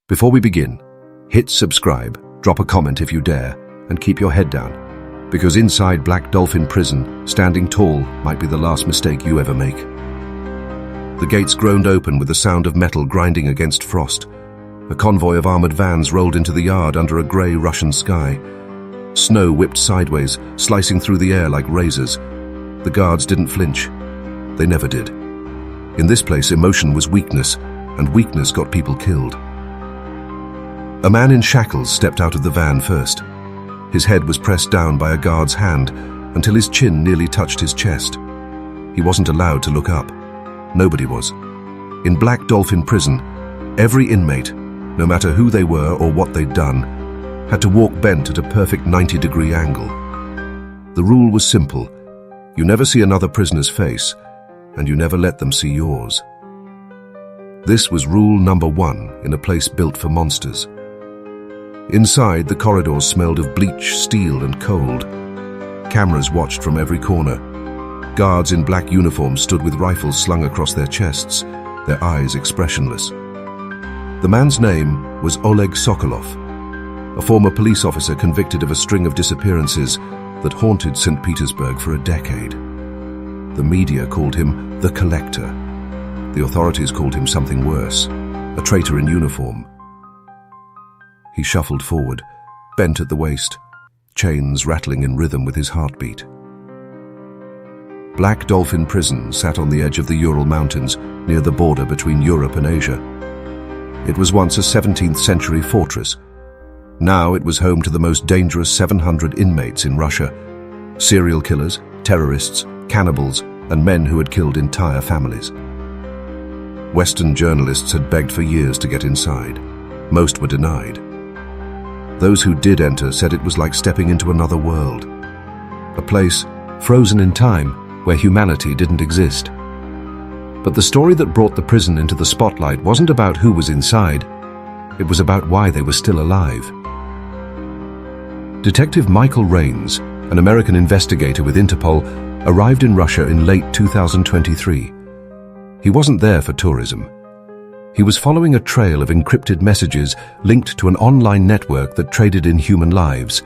Before we begin, hit subscribe, drop a comment if you dare, and keep your head down, because inside Black Dolphin Prison, standing tall might be the last mistake you ever make. The gates groaned open with the sound of metal grinding against frost. A convoy of armored vans rolled into the yard under a grey Russian sky. Snow whipped sideways, slicing through the air like razors. The guards didn't flinch. They never did. In this place, emotion was weakness, and weakness got people killed. A man in shackles stepped out of the van first. His head was pressed down by a guard's hand until his chin nearly touched his chest. He wasn't allowed to look up. Nobody was. In Black Dolphin Prison, every inmate, no matter who they were or what they'd done, had to walk bent at a perfect 90-degree angle. The rule was simple. You never see another prisoner's face, and you never let them see yours. This was rule number 1 in a place built for monsters. Inside, the corridors smelled of bleach, steel, and cold. Cameras watched from every corner. Guards in black uniforms stood with rifles slung across their chests, their eyes expressionless. The man's name was Oleg Sokolov, a former police officer convicted of a string of disappearances that haunted St. Petersburg for a decade. The media called him the Collector. The authorities called him something worse, a traitor in uniform. He shuffled forward, bent at the waist, chains rattling in rhythm with his heartbeat. Black Dolphin Prison sat on the edge of the Ural Mountains near the border between Europe and Asia. It was once a 17th century fortress. Now it was home to the most dangerous 700 inmates in Russia, serial killers, terrorists, cannibals, and men who had killed entire families. Western journalists had begged for years to get inside. Most were denied. Those who did enter said it was like stepping into another world, a place frozen in time where humanity didn't exist. But the story that brought the prison into the spotlight wasn't about who was inside. It was about why they were still alive. Detective Michael Rains, an American investigator with Interpol, arrived in Russia in late 2023. He wasn't there for tourism. He was following a trail of encrypted messages linked to an online network that traded in human lives,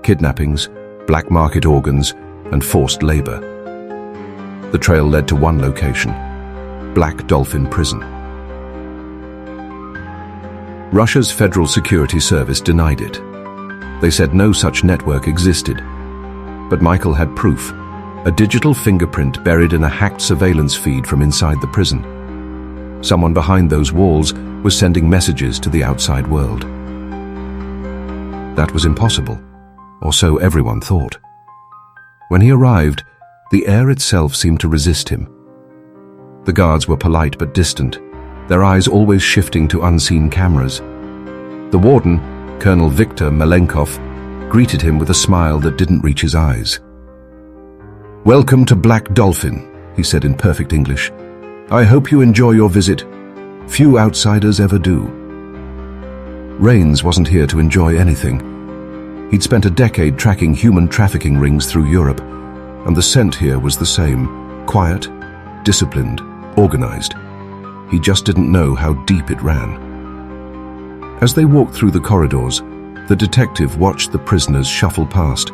kidnappings, black market organs, and forced labor. The trail led to one location: Black Dolphin Prison. Russia's Federal Security Service denied it. They said no such network existed. But Michael had proof: a digital fingerprint buried in a hacked surveillance feed from inside the prison. Someone behind those walls was sending messages to the outside world. That was impossible, or so everyone thought. When he arrived, the air itself seemed to resist him. The guards were polite but distant, their eyes always shifting to unseen cameras. The warden, Colonel Viktor Malenkov, greeted him with a smile that didn't reach his eyes. "Welcome to Black Dolphin," he said in perfect English. "I hope you enjoy your visit. Few outsiders ever do." Rains wasn't here to enjoy anything. He'd spent a decade tracking human trafficking rings through Europe, and the scent here was the same: quiet, disciplined, organized. He just didn't know how deep it ran. As they walked through the corridors, the detective watched the prisoners shuffle past,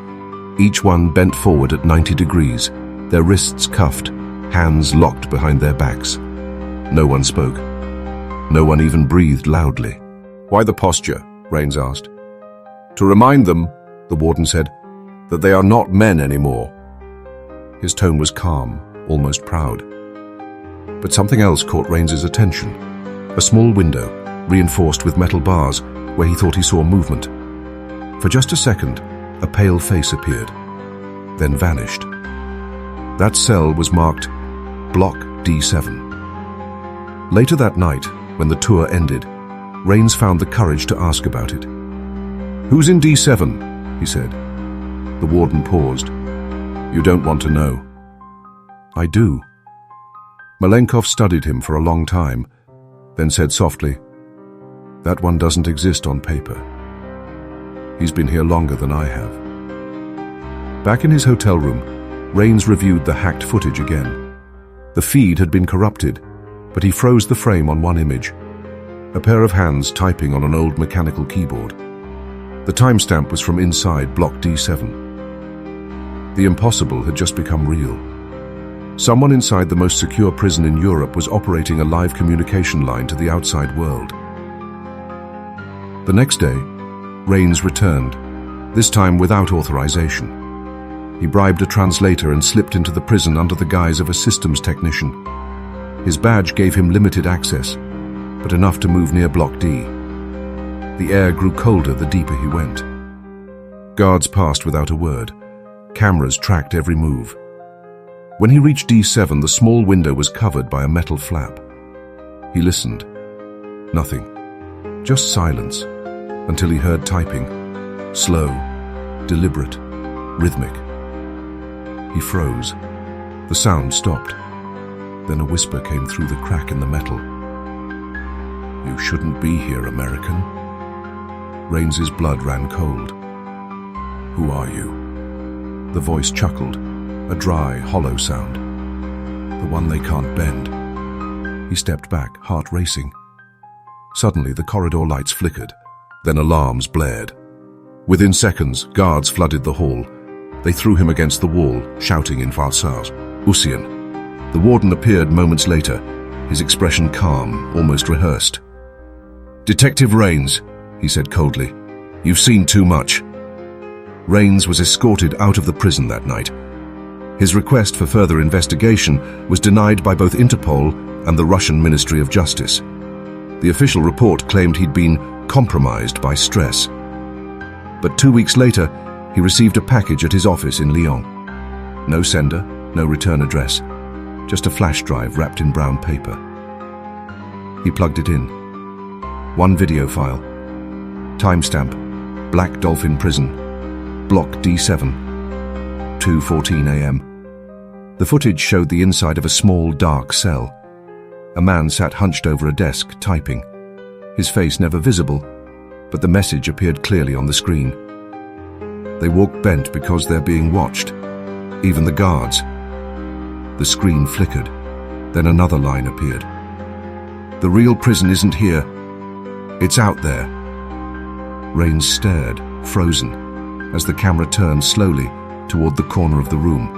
each one bent forward at 90 degrees, their wrists cuffed, hands locked behind their backs. No one spoke. No one even breathed loudly. "Why the posture?" Rains asked. "To remind them," the warden said, "that they are not men anymore." His tone was calm, almost proud. But something else caught Rains's attention: a small window, reinforced with metal bars, where he thought he saw movement. For just a second, a pale face appeared, then vanished. That cell was marked Block D7. Later that night, when the tour ended, Rains found the courage to ask about it. "Who's in D7? He said. The warden paused. "You don't want to know." "I do." Malenkov studied him for a long time, then said softly, "That one doesn't exist on paper. He's been here longer than I have." Back in his hotel room, Rains reviewed the hacked footage again. The feed had been corrupted, but he froze the frame on one image. a pair of hands typing on an old mechanical keyboard. The timestamp was from inside Block D7. The impossible had just become real. Someone inside the most secure prison in Europe was operating a live communication line to the outside world. The next day, Rains returned, this time without authorization. He bribed a translator and slipped into the prison under the guise of a systems technician. His badge gave him limited access, but enough to move near Block D. The air grew colder the deeper he went. Guards passed without a word. Cameras tracked every move. When he reached D7, the small window was covered by a metal flap. He listened. Nothing. Just silence, until he heard typing. Slow, deliberate, rhythmic. He froze. The sound stopped. Then a whisper came through the crack in the metal. "You shouldn't be here, American." Rains's blood ran cold. "Who are you?" The voice chuckled, a dry, hollow sound. "The one they can't bend." He stepped back, heart racing. Suddenly, the corridor lights flickered. Then alarms blared. Within seconds, guards flooded the hall. They threw him against the wall, shouting in Farsars, "Usian." The warden appeared moments later, his expression calm, almost rehearsed. "Detective Rains," he said coldly, "you've seen too much." Rains was escorted out of the prison that night. His request for further investigation was denied by both Interpol and the Russian Ministry of Justice. The official report claimed he'd been compromised by stress. But 2 weeks later, he received a package at his office in Lyon. No sender, no return address, just a flash drive wrapped in brown paper. He plugged it in. One video file. Timestamp, Black Dolphin Prison, Block D7, 2:14 a.m. The footage showed the inside of a small, dark cell. A man sat hunched over a desk, typing. His face never visible, but the message appeared clearly on the screen. They walk bent because they're being watched, even the guards. The screen flickered, then another line appeared. "The real prison isn't here. It's out there." Rains stared, frozen, as the camera turned slowly toward the corner of the room.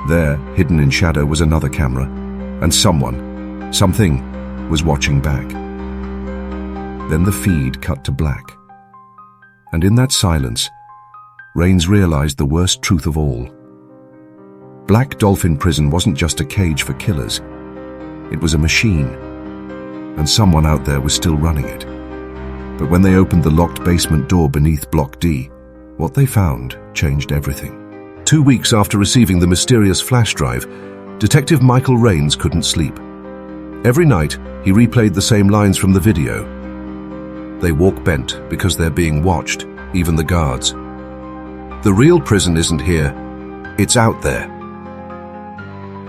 There, hidden in shadow, was another camera, and something, was watching back. Then the feed cut to black. And in that silence, Rains realized the worst truth of all. Black Dolphin Prison wasn't just a cage for killers. It was a machine, and someone out there was still running it. But when they opened the locked basement door beneath Block D, what they found changed everything. 2 weeks after receiving the mysterious flash drive, Detective Michael Rains couldn't sleep. Every night, he replayed the same lines from the video. "They walk bent because they're being watched, even the guards. The real prison isn't here. It's out there."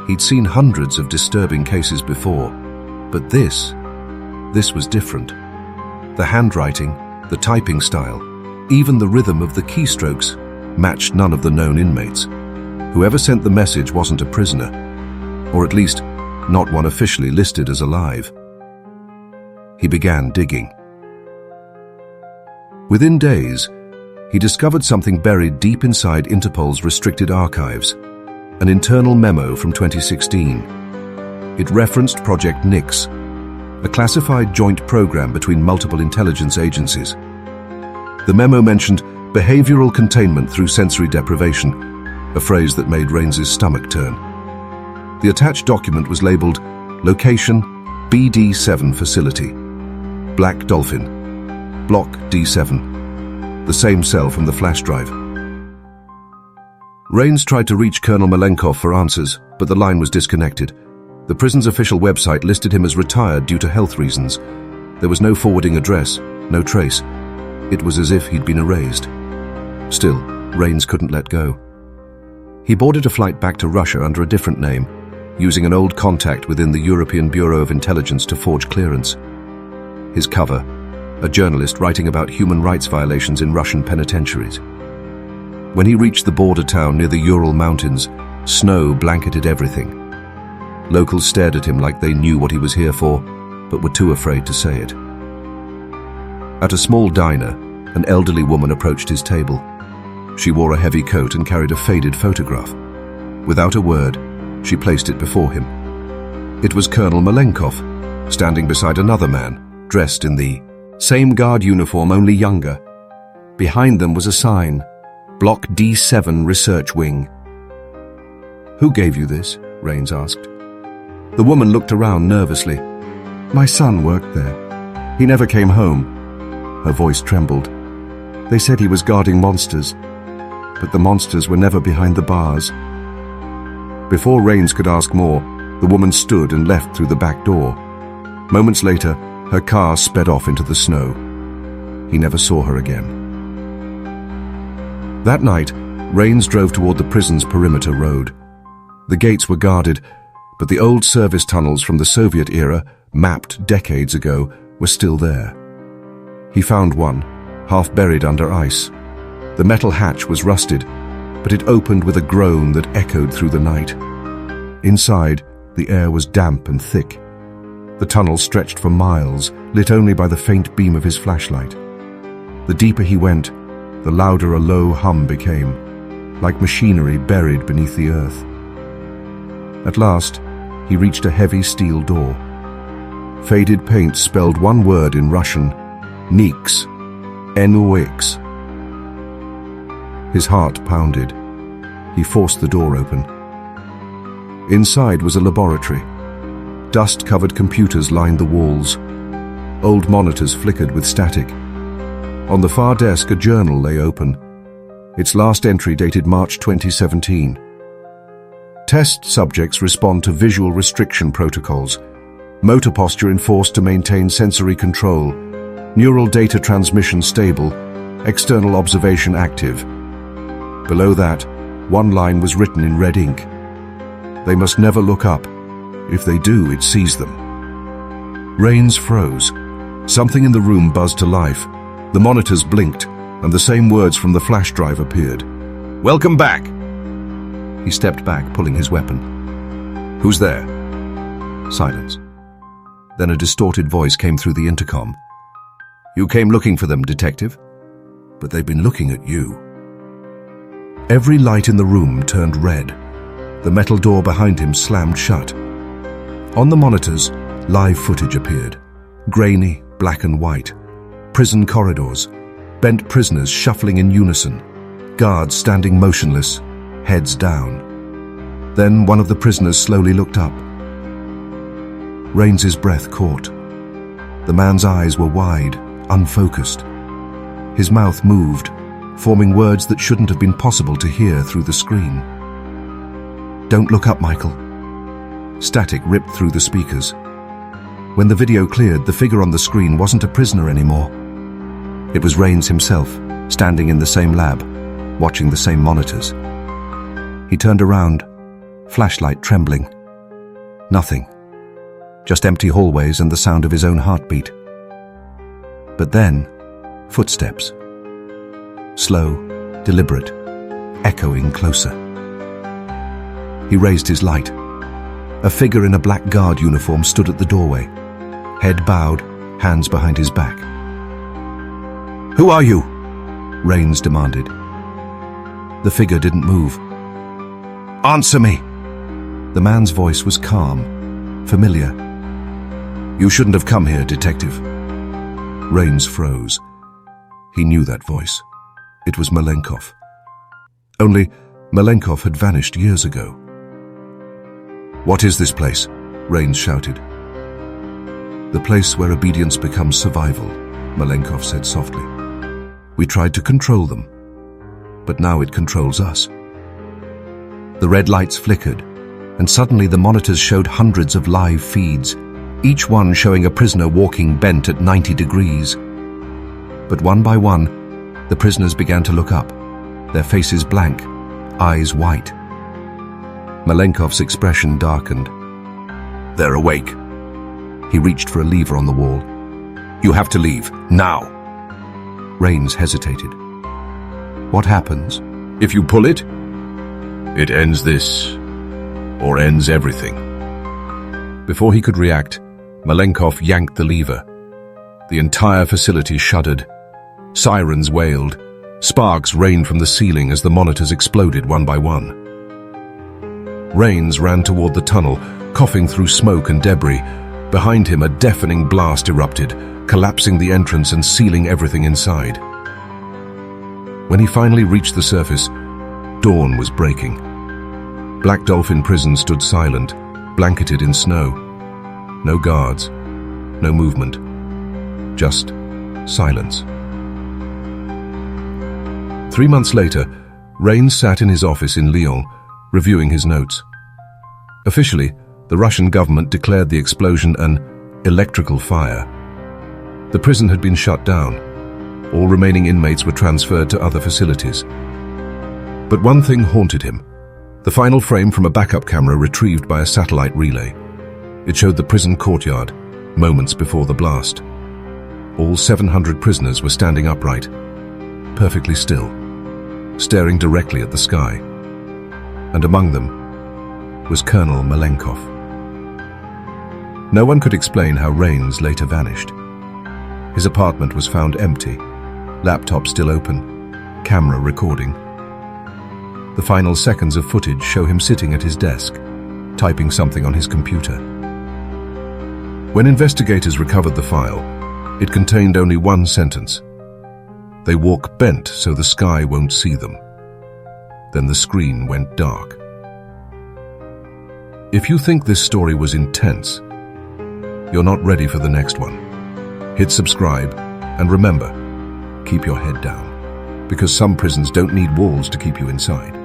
He'd seen hundreds of disturbing cases before, but this was different. The handwriting, the typing style, even the rhythm of the keystrokes matched none of the known inmates. Whoever sent the message wasn't a prisoner, or at least not one officially listed as alive. He began digging. Within days, he discovered something buried deep inside Interpol's restricted archives, an internal memo from 2016. It referenced Project Nix, a classified joint program between multiple intelligence agencies. The memo mentioned behavioral containment through sensory deprivation, a phrase that made Rains's stomach turn. The attached document was labeled Location BD7 Facility, Black Dolphin, Block D7, the same cell from the flash drive. Rains tried to reach Colonel Malenkov for answers, but the line was disconnected. The prison's official website listed him as retired due to health reasons. There was no forwarding address, no trace. It was as if he'd been erased. Still, Rains couldn't let go. He boarded a flight back to Russia under a different name, using an old contact within the European Bureau of Intelligence to forge clearance. His cover, a journalist writing about human rights violations in Russian penitentiaries. When he reached the border town near the Ural Mountains, snow blanketed everything. Locals stared at him like they knew what he was here for, but were too afraid to say it. At a small diner, an elderly woman approached his table. She wore a heavy coat and carried a faded photograph. Without a word, she placed it before him. It was Colonel Malenkov, standing beside another man, dressed in the same guard uniform, only younger. Behind them was a sign, Block D7 Research Wing. "Who gave you this?" Rains asked. The woman looked around nervously. "My son worked there. He never came home." Her voice trembled. "They said he was guarding monsters, but the monsters were never behind the bars." Before Rains could ask more, the woman stood and left through the back door. Moments later, her car sped off into the snow. He never saw her again. That night, Rains drove toward the prison's perimeter road. The gates were guarded, but the old service tunnels from the Soviet era, mapped decades ago, were still there. He found one, half buried under ice. The metal hatch was rusted, but it opened with a groan that echoed through the night. Inside, the air was damp and thick. The tunnel stretched for miles, lit only by the faint beam of his flashlight. The deeper he went, the louder a low hum became, like machinery buried beneath the earth. At last, he reached a heavy steel door. Faded paint spelled one word in Russian, Nix, N-O-X. His heart pounded. He forced the door open. Inside was a laboratory. Dust-covered computers lined the walls. Old monitors flickered with static. On the far desk, a journal lay open. Its last entry dated March 2017. Test subjects respond to visual restriction protocols. Motor posture enforced to maintain sensory control. Neural data transmission stable. External observation active. Below that, one line was written in red ink. They must never look up. If they do, it sees them. Rains froze. Something in the room buzzed to life. The monitors blinked, and the same words from the flash drive appeared. "Welcome back!" He stepped back, pulling his weapon. "Who's there?" Silence. Then a distorted voice came through the intercom. "You came looking for them, detective, but they've been looking at you." Every light in the room turned red. The metal door behind him slammed shut. On the monitors, live footage appeared. Grainy, black and white. Prison corridors. Bent prisoners shuffling in unison. Guards standing motionless, heads down. Then one of the prisoners slowly looked up. Rains's breath caught. The man's eyes were wide, unfocused. His mouth moved, forming words that shouldn't have been possible to hear through the screen. "Don't look up, Michael." Static ripped through the speakers. When the video cleared, the figure on the screen wasn't a prisoner anymore. It was Rains himself, standing in the same lab, watching the same monitors. He turned around, flashlight trembling. Nothing. Just empty hallways and the sound of his own heartbeat. But then, footsteps. Slow, deliberate, echoing closer. He raised his light. A figure in a black guard uniform stood at the doorway, head bowed, hands behind his back. "Who are you?" Rains demanded. The figure didn't move. "Answer me!" The man's voice was calm, familiar. "You shouldn't have come here, detective." Rains froze. He knew that voice. It was Malenkov. Only Malenkov had vanished years ago. "What is this place?" Rains shouted. "The place where obedience becomes survival," Malenkov said softly. "We tried to control them, but now it controls us." The red lights flickered, and suddenly the monitors showed hundreds of live feeds, each one showing a prisoner walking bent at 90 degrees. But one by one, the prisoners began to look up, their faces blank, eyes white. Malenkov's expression darkened. "They're awake." He reached for a lever on the wall. "You have to leave, now." Rains hesitated. "What happens?" "If you pull it, it ends this, or ends everything." Before he could react, Malenkov yanked the lever. The entire facility shuddered. Sirens wailed. Sparks rained from the ceiling as the monitors exploded one by one. Rains ran toward the tunnel, coughing through smoke and debris. Behind him, a deafening blast erupted, collapsing the entrance and sealing everything inside. When he finally reached the surface, dawn was breaking. Black Dolphin Prison stood silent, blanketed in snow. No guards, no movement, just silence. 3 months later, Rains sat in his office in Lyon, reviewing his notes. Officially, the Russian government declared the explosion an electrical fire. The prison had been shut down. All remaining inmates were transferred to other facilities. But one thing haunted him: the final frame from a backup camera retrieved by a satellite relay. It showed the prison courtyard, moments before the blast. All 700 prisoners were standing upright, perfectly still, staring directly at the sky. And among them was Colonel Malenkov. No one could explain how Rains later vanished. His apartment was found empty, laptop still open, camera recording. The final seconds of footage show him sitting at his desk, typing something on his computer. When investigators recovered the file, it contained only one sentence: "They walk bent so the sky won't see them." Then the screen went dark. If you think this story was intense, you're not ready for the next one. Hit subscribe, and remember, keep your head down, because some prisons don't need walls to keep you inside.